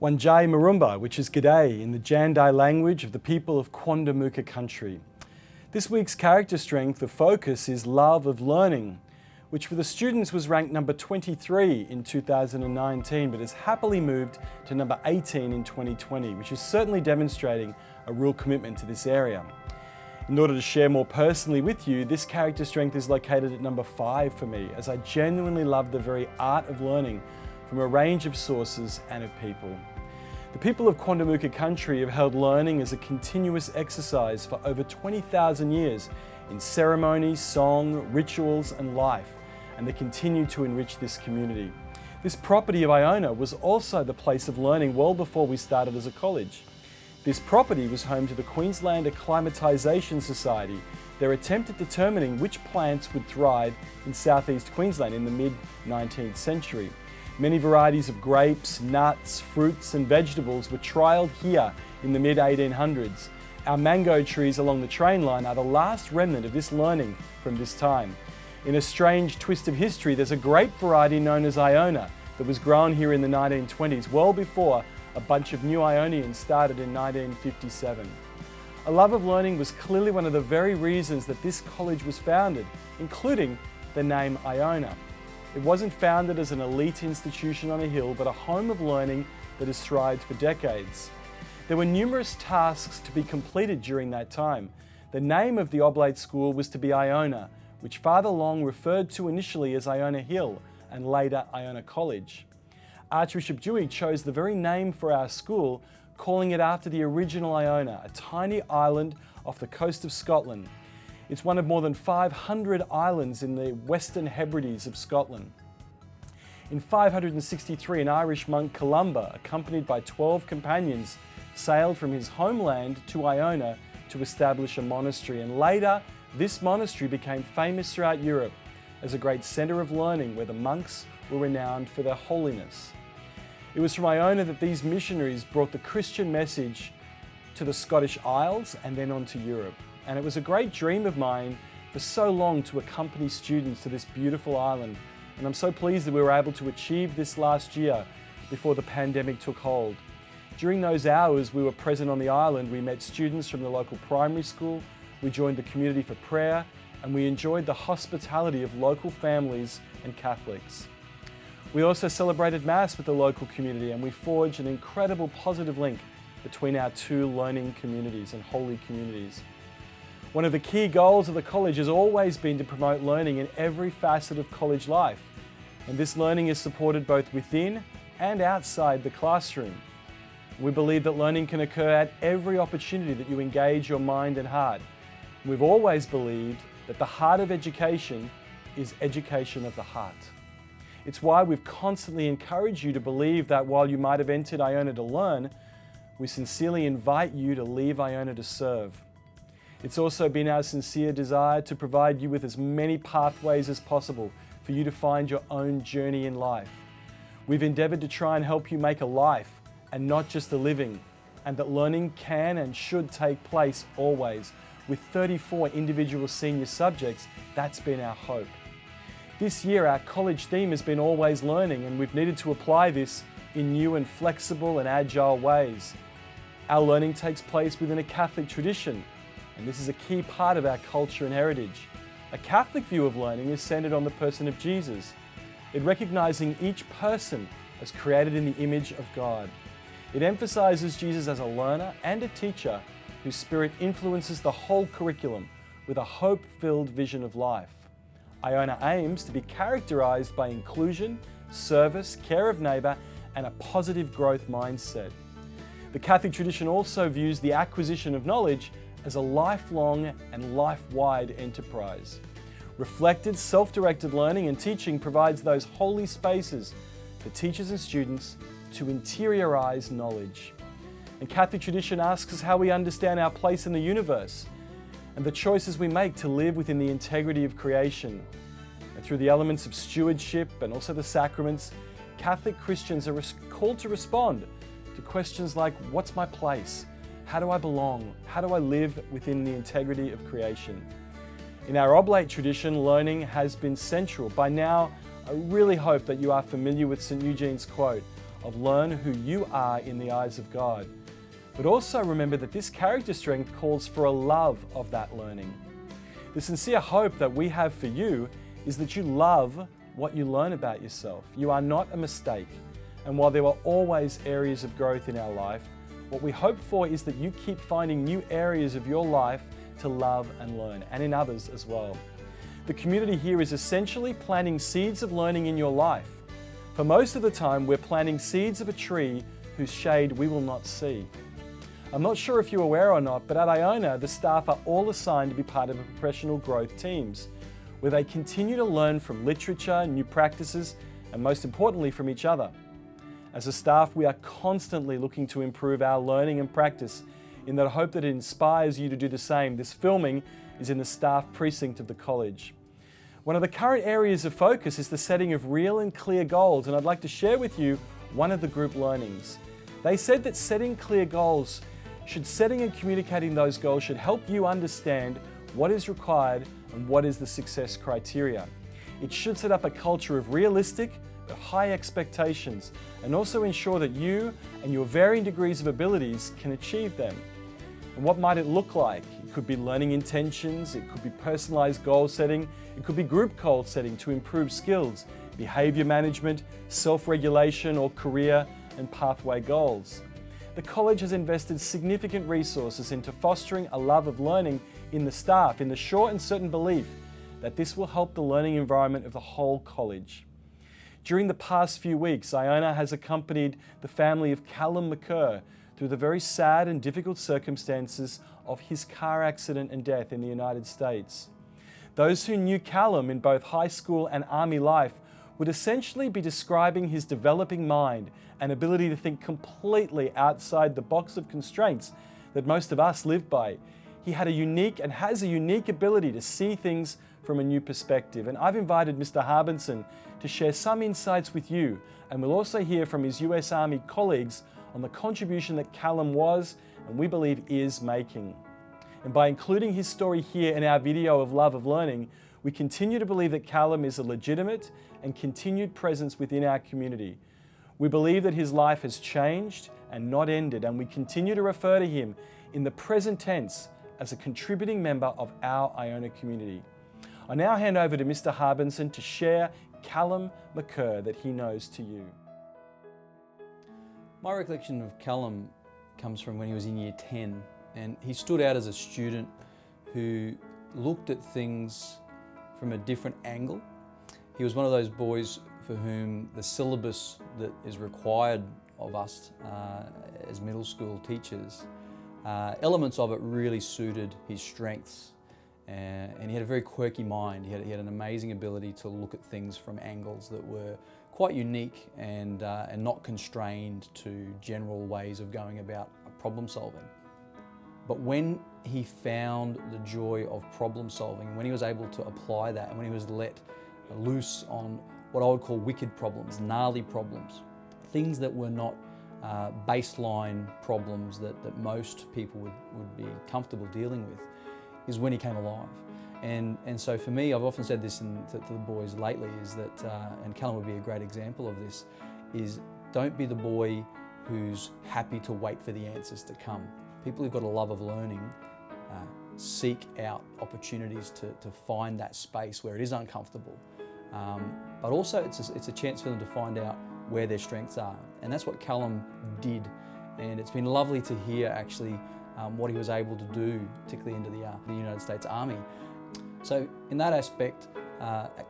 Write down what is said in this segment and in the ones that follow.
Wanjai Marumba, which is G'day in the Jandai language of the people of Quandamooka country. This week's character strength of focus is love of learning, which for the students was ranked number 23 in 2019, but has happily moved to number 18 in 2020, which is certainly demonstrating a real commitment to this area. In order to share more personally with you, this character strength is located at number 5 for me, as I genuinely love the very art of learning from a range of sources and of people. The people of Quandamooka country have held learning as a continuous exercise for over 20,000 years in ceremony, song, rituals and life, and they continue to enrich this community. This property of Iona was also the place of learning well before we started as a college. This property was home to the Queensland Acclimatisation Society, their attempt at determining which plants would thrive in southeast Queensland in the mid-19th century. Many varieties of grapes, nuts, fruits and vegetables were trialled here in the mid-1800s. Our mango trees along the train line are the last remnant of this learning from this time. In a strange twist of history, there's a grape variety known as Iona that was grown here in the 1920s, well before a bunch of new Ionians started in 1957. A love of learning was clearly one of the very reasons that this college was founded, including the name Iona. It wasn't founded as an elite institution on a hill, but a home of learning that has thrived for decades. There were numerous tasks to be completed during that time. The name of the Oblate School was to be Iona, which Father Long referred to initially as Iona Hill and later Iona College. Archbishop Dewey chose the very name for our school, calling it after the original Iona, a tiny island off the coast of Scotland. It's one of more than 500 islands in the Western Hebrides of Scotland. In 563, an Irish monk, Callum, accompanied by 12 companions, sailed from his homeland to Iona to establish a monastery, and later this monastery became famous throughout Europe as a great centre of learning where the monks were renowned for their holiness. It was from Iona that these missionaries brought the Christian message to the Scottish Isles and then on to Europe. And it was a great dream of mine for so long to accompany students to this beautiful island. And I'm so pleased that we were able to achieve this last year before the pandemic took hold. During those hours we were present on the island, we met students from the local primary school, we joined the community for prayer, and we enjoyed the hospitality of local families and Catholics. We also celebrated Mass with the local community, and we forged an incredible positive link between our two learning communities and holy communities. One of the key goals of the college has always been to promote learning in every facet of college life, and this learning is supported both within and outside the classroom. We believe that learning can occur at every opportunity that you engage your mind and heart. We've always believed that the heart of education is education of the heart. It's why we've constantly encouraged you to believe that while you might have entered Iona to learn, we sincerely invite you to leave Iona to serve. It's also been our sincere desire to provide you with as many pathways as possible for you to find your own journey in life. We've endeavoured to try and help you make a life and not just a living, and that learning can and should take place always. With 34 individual senior subjects, that's been our hope. This year our college theme has been always learning, and we've needed to apply this in new and flexible and agile ways. Our learning takes place within a Catholic tradition, and this is a key part of our culture and heritage. A Catholic view of learning is centered on the person of Jesus, in recognizing each person as created in the image of God. It emphasizes Jesus as a learner and a teacher whose spirit influences the whole curriculum with a hope-filled vision of life. Iona aims to be characterized by inclusion, service, care of neighbor, and a positive growth mindset. The Catholic tradition also views the acquisition of knowledge as a lifelong and life-wide enterprise. Reflected, self-directed learning and teaching provides those holy spaces for teachers and students to interiorize knowledge. And Catholic tradition asks us how we understand our place in the universe and the choices we make to live within the integrity of creation. And through the elements of stewardship and also the sacraments, Catholic Christians are called to respond to questions like, what's my place? How do I belong? How do I live within the integrity of creation? In our Oblate tradition, learning has been central. By now, I really hope that you are familiar with St. Eugene's quote, of learn who you are in the eyes of God. But also remember that this character strength calls for a love of that learning. The sincere hope that we have for you is that you love what you learn about yourself. You are not a mistake. And while there are always areas of growth in our life, what we hope for is that you keep finding new areas of your life to love and learn, and in others as well. The community here is essentially planting seeds of learning in your life. For most of the time, we're planting seeds of a tree whose shade we will not see. I'm not sure if you're aware or not, but at Iona, the staff are all assigned to be part of professional growth teams, where they continue to learn from literature, new practices, and most importantly, from each other. As a staff, we are constantly looking to improve our learning and practice in the hope that it inspires you to do the same. This filming is in the staff precinct of the college. One of the current areas of focus is the setting of real and clear goals, and I'd like to share with you one of the group learnings. They said that setting and communicating those goals should help you understand what is required and what is the success criteria. It should set up a culture of realistic but high expectations and also ensure that you and your varying degrees of abilities can achieve them. And what might it look like? It could be learning intentions, it could be personalized goal setting, it could be group goal setting to improve skills, behavior management, self-regulation, or career and pathway goals. The college has invested significant resources into fostering a love of learning in the staff, in the sure and certain belief that this will help the learning environment of the whole college. During the past few weeks, Iona has accompanied the family of Callum through the very sad and difficult circumstances of his car accident and death in the United States. Those who knew Callum in both high school and army life would essentially be describing his developing mind and ability to think completely outside the box of constraints that most of us live by. He had a unique and has a unique ability to see things from a new perspective. And I've invited Mr. Harbinson to share some insights with you, and we'll also hear from his US Army colleagues on the contribution that Callum was, and we believe is, making. And by including his story here in our video of Love of Learning, we continue to believe that Callum is a legitimate and continued presence within our community. We believe that his life has changed and not ended, and we continue to refer to him in the present tense as a contributing member of our Iona community. I now hand over to Mr. Harbinson to share Callum that he knows to you. My recollection of Callum comes from when he was in year 10, and he stood out as a student who looked at things from a different angle. He was one of those boys for whom the syllabus that is required of us as middle school teachers, elements of it really suited his strengths. And he had a very quirky mind. He had an amazing ability to look at things from angles that were quite unique and not constrained to general ways of going about problem solving. But when he found the joy of problem solving, and when he was able to apply that, and when he was let loose on what I would call wicked problems, gnarly problems, things that were not baseline problems that most people would be comfortable dealing with, is when he came alive. And so for me, I've often said this to the boys lately, is that, and Callum would be a great example of this, is don't be the boy who's happy to wait for the answers to come. People who've got a love of learning seek out opportunities to find that space where it is uncomfortable. But also it's a chance for them to find out where their strengths are. And that's what Callum did. And it's been lovely to hear actually what he was able to do, particularly into the United States Army. So in that aspect,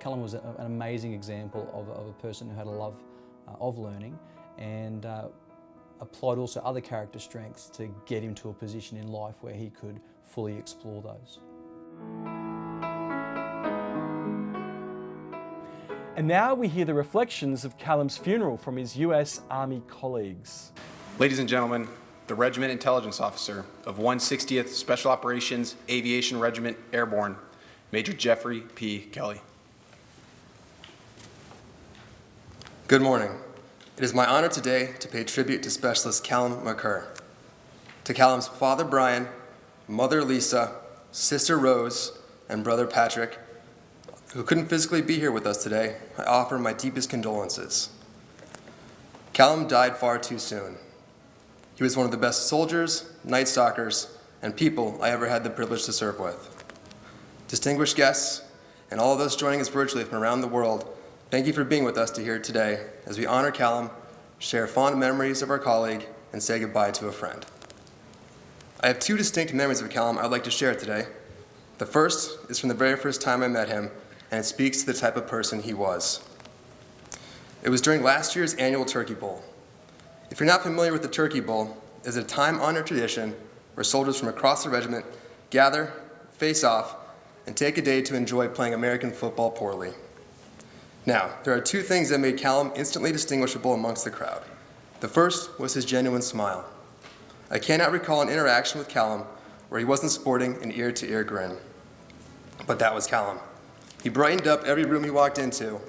Callum was an amazing example of a person who had a love of learning and applied also other character strengths to get him to a position in life where he could fully explore those. And now we hear the reflections of Callum's funeral from his US Army colleagues. Ladies and gentlemen, the Regiment Intelligence Officer of 160th Special Operations Aviation Regiment Airborne, Major Jeffrey P. Kelly. Good morning. It is my honor today to pay tribute to Specialist Callum McCurr. To Callum's father Brian, mother Lisa, sister Rose, and brother Patrick, who couldn't physically be here with us today, I offer my deepest condolences. Callum died far too soon. He was one of the best soldiers, Night Stalkers, and people I ever had the privilege to serve with. Distinguished guests, and all of us joining us virtually from around the world, thank you for being with us here today as we honor Callum, share fond memories of our colleague, and say goodbye to a friend. I have two distinct memories of Callum I'd like to share today. The first is from the very first time I met him, and it speaks to the type of person he was. It was during last year's annual Turkey Bowl. If you're not familiar with the Turkey Bowl, it is a time-honored tradition where soldiers from across the regiment gather, face off, and take a day to enjoy playing American football poorly. Now, there are two things that made Callum instantly distinguishable amongst the crowd. The first was his genuine smile. I cannot recall an interaction with Callum where he wasn't sporting an ear-to-ear grin. But that was Callum. He brightened up every room he walked into,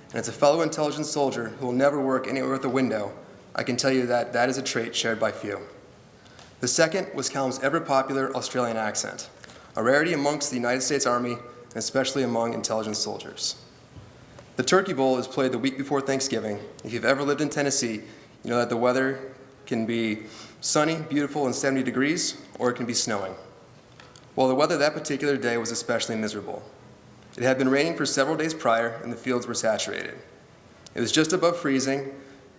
and as a fellow intelligence soldier who will never work anywhere with a window, I can tell you that that is a trait shared by few. The second was Callum's ever-popular Australian accent, a rarity amongst the United States Army, and especially among intelligence soldiers. The Turkey Bowl is played the week before Thanksgiving. If you've ever lived in Tennessee, you know that the weather can be sunny, beautiful, and 70 degrees, or it can be snowing. Well, the weather that particular day was especially miserable. It had been raining for several days prior, and the fields were saturated. It was just above freezing,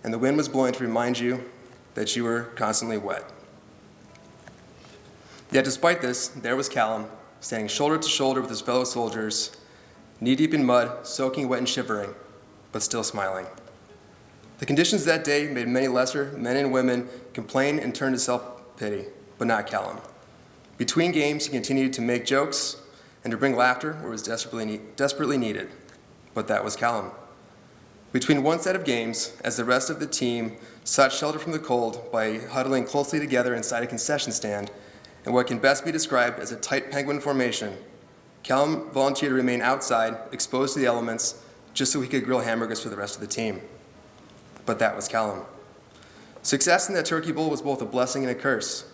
and the wind was blowing to remind you that you were constantly wet. Yet despite this, there was Callum, standing shoulder to shoulder with his fellow soldiers, knee-deep in mud, soaking wet and shivering, but still smiling. The conditions that day made many lesser men and women complain and turn to self-pity, but not Callum. Between games, he continued to make jokes and to bring laughter where it was desperately needed, but that was Callum. Between one set of games, as the rest of the team sought shelter from the cold by huddling closely together inside a concession stand, and what can best be described as a tight penguin formation, Callum volunteered to remain outside, exposed to the elements, just so he could grill hamburgers for the rest of the team. But that was Callum. Success in that Turkey Bowl was both a blessing and a curse.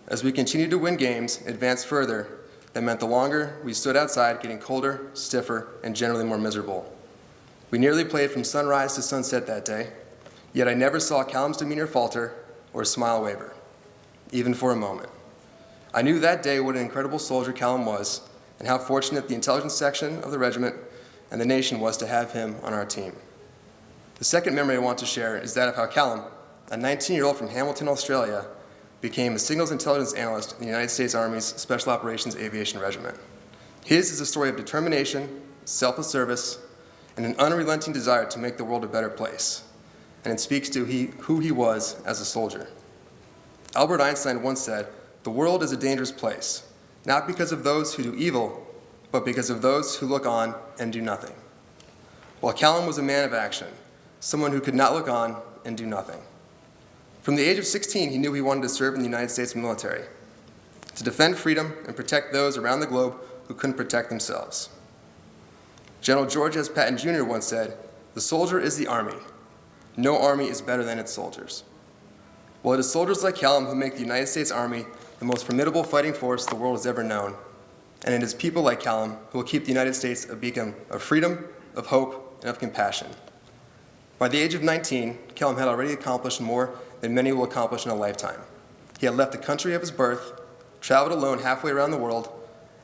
As we continued to win games and advance further, that meant the longer we stood outside, getting colder, stiffer, and generally more miserable. We nearly played from sunrise to sunset that day, yet I never saw Callum's demeanor falter or smile waver, even for a moment. I knew that day what an incredible soldier Callum was, and how fortunate the intelligence section of the regiment and the nation was to have him on our team. The second memory I want to share is that of how Callum, a 19-year-old from Hamilton, Australia, became a signals intelligence analyst in the United States Army's Special Operations Aviation Regiment. His is a story of determination, selfless service, and an unrelenting desire to make the world a better place. And it speaks to who he was as a soldier. Albert Einstein once said, "The world is a dangerous place, not because of those who do evil, but because of those who look on and do nothing." While Callum was a man of action, someone who could not look on and do nothing. From the age of 16, he knew he wanted to serve in the United States military, to defend freedom and protect those around the globe who couldn't protect themselves. General George S. Patton Jr. once said, "The soldier is the army. No army is better than its soldiers." Well, it is soldiers like Callum who make the United States Army the most formidable fighting force the world has ever known. And it is people like Callum who will keep the United States a beacon of freedom, of hope, and of compassion. By the age of 19, Callum had already accomplished more than many will accomplish in a lifetime. He had left the country of his birth, traveled alone halfway around the world,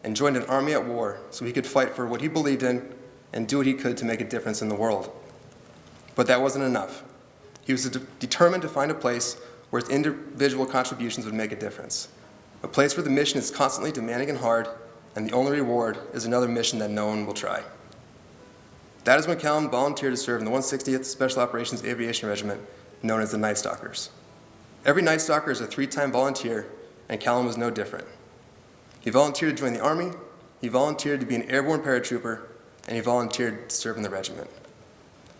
and joined an army at war so he could fight for what he believed in and do what he could to make a difference in the world. But that wasn't enough. He was determined to find a place where his individual contributions would make a difference. A place where the mission is constantly demanding and hard, and the only reward is another mission that no one will try. That is when Callum volunteered to serve in the 160th Special Operations Aviation Regiment, known as the Night Stalkers. Every Night Stalker is a 3-time volunteer, and Callum was no different. He volunteered to join the Army, he volunteered to be an airborne paratrooper, and he volunteered to serve in the regiment.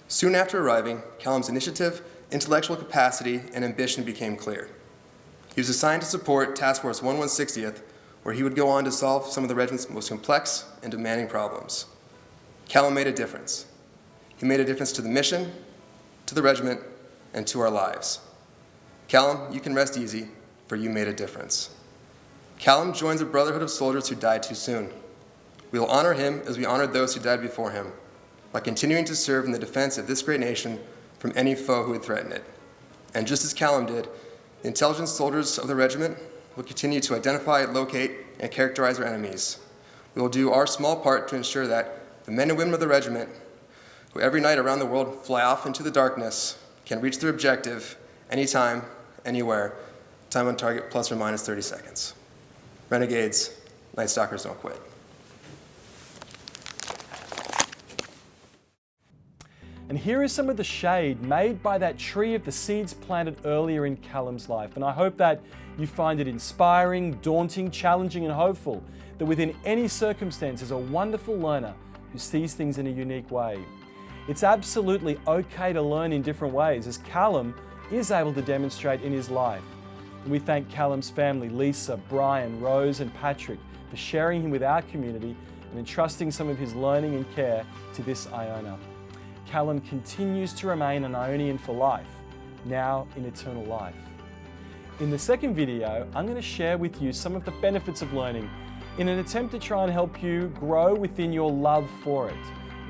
Soon after arriving, Callum's initiative, intellectual capacity, and ambition became clear. He was assigned to support Task Force 160th, where he would go on to solve some of the regiment's most complex and demanding problems. Callum made a difference. He made a difference to the mission, to the regiment, and to our lives. Callum, you can rest easy, for you made a difference. Callum joins a brotherhood of soldiers who died too soon. We will honor him as we honored those who died before him, by continuing to serve in the defense of this great nation from any foe who would threaten it. And just as Callum did, the intelligent soldiers of the regiment will continue to identify, locate, and characterize our enemies. We will do our small part to ensure that the men and women of the regiment, who every night around the world fly off into the darkness, can reach their objective anytime, anywhere, time on target plus or minus 30 seconds. Renegades, Night Stalkers don't quit. And here is some of the shade made by that tree of the seeds planted earlier in Callum's life. And I hope that you find it inspiring, daunting, challenging, and hopeful that within any circumstance is a wonderful learner who sees things in a unique way. It's absolutely okay to learn in different ways, as Callum is able to demonstrate in his life. And we thank Callum's family, Lisa, Brian, Rose, and Patrick, for sharing him with our community and entrusting some of his learning and care to this Iona. Callum continues to remain an Ionian for life, now in eternal life. In the second video, I'm going to share with you some of the benefits of learning in an attempt to try and help you grow within your love for it.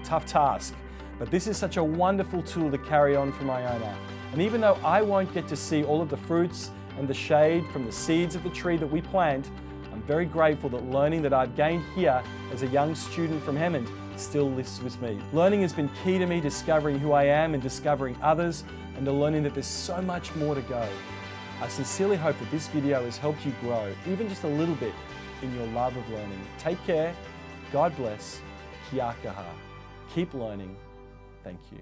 A tough task, but this is such a wonderful tool to carry on from Iona. And even though I won't get to see all of the fruits and the shade from the seeds of the tree that we plant, I'm very grateful that learning that I've gained here as a young student from Hammond still lives with me. Learning has been key to me discovering who I am and discovering others, and to learning that there's so much more to go. I sincerely hope that this video has helped you grow, even just a little bit, in your love of learning. Take care, God bless, kia kaha. Keep learning. Thank you.